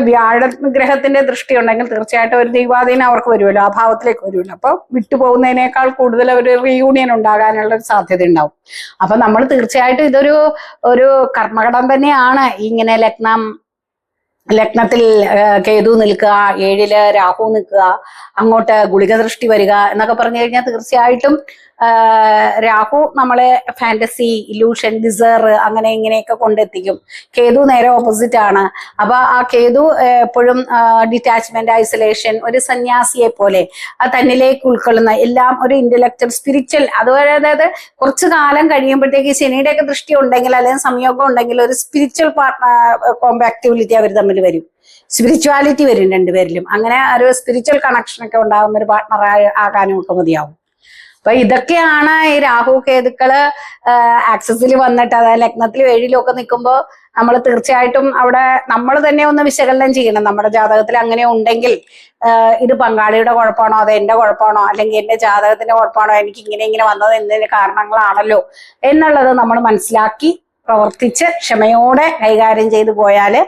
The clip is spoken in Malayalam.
വ്യാഴഗ്രഹത്തിന്റെ ദൃഷ്ടി ഉണ്ടെങ്കിൽ തീർച്ചയായിട്ടും ഒരു ദൈവാധീനം അവർക്ക് വരുമല്ലോ, ആ ഭാവത്തിലേക്ക് വരുമല്ലോ. അപ്പൊ വിട്ടുപോകുന്നതിനേക്കാൾ കൂടുതൽ ഒരു റീയൂണിയൻ ഉണ്ടാകാനുള്ള ഒരു സാധ്യത ഉണ്ടാവും. അപ്പൊ നമ്മൾ തീർച്ചയായിട്ടും ഒരു കർമ്മഘടം തന്നെയാണ് ഇങ്ങനെ ലഗ്നത്തിൽ കേതു നിൽക്കുക, 7 രാഹു നിൽക്കുക, അങ്ങോട്ട് ഗുളിക ദൃഷ്ടി വരിക എന്നൊക്കെ പറഞ്ഞു കഴിഞ്ഞാൽ തീർച്ചയായിട്ടും രാഹു നമ്മളെ ഫാന്റസി, ഇല്യൂഷൻ, ഡിസയർ അങ്ങനെ ഇങ്ങനെയൊക്കെ കൊണ്ടെത്തിക്കും. കേതു നേരെ ഓപ്പോസിറ്റ് ആണ്. അപ്പൊ ആ കേതു എപ്പോഴും ഡിറ്റാച്ച്മെന്റ്, ഐസൊലേഷൻ, ഒരു സന്യാസിയെ പോലെ തന്നിലേക്ക് ഉൾക്കൊള്ളുന്ന എല്ലാം ഒരു ഇന്റലക്ച്വൽ, സ്പിരിച്വൽ, അതുപോലെ അതായത് കുറച്ചു കാലം കഴിയുമ്പോഴത്തേക്ക് ശനിയുടെയൊക്കെ ദൃഷ്ടി ഉണ്ടെങ്കിൽ അല്ലെങ്കിൽ സംയോഗം ഉണ്ടെങ്കിൽ ഒരു സ്പിരിച്വൽ കോമ്പാക്ടിബിലിറ്റി അവർ തമ്മിൽ വരും, സ്പിരിച്വാലിറ്റി വരും രണ്ടുപേരിലും. അങ്ങനെ ഒരു സ്പിരിച്വൽ കണക്ഷൻ ഒക്കെ ഉണ്ടാകുന്ന ഒരു പാർട്ട്ണർ ആകാനും ഒക്കെ മതിയാവും. അപ്പൊ ഇതൊക്കെയാണ് ഈ രാഹു കേതുക്കള് ആക്സസിൽ വന്നിട്ട്, അതായത് ലഗ്നത്തിൽ 7 ഒക്കെ നിൽക്കുമ്പോൾ നമ്മൾ തീർച്ചയായിട്ടും അവിടെ നമ്മൾ തന്നെ ഒന്ന് വിശകലനം ചെയ്യണം. നമ്മുടെ ജാതകത്തിൽ അങ്ങനെ ഉണ്ടെങ്കിൽ ഇത് പങ്കാളിയുടെ കുഴപ്പമാണോ, അത് എന്റെ കുഴപ്പമാണോ, അല്ലെങ്കിൽ എന്റെ ജാതകത്തിന്റെ കുഴപ്പമാണോ, എനിക്ക് ഇങ്ങനെ വന്നത് എന്നതിന് കാരണങ്ങളാണല്ലോ എന്നുള്ളത് നമ്മൾ മനസ്സിലാക്കി പ്രവർത്തിച്ച് ക്ഷമയോടെ കൈകാര്യം ചെയ്തു പോയാല്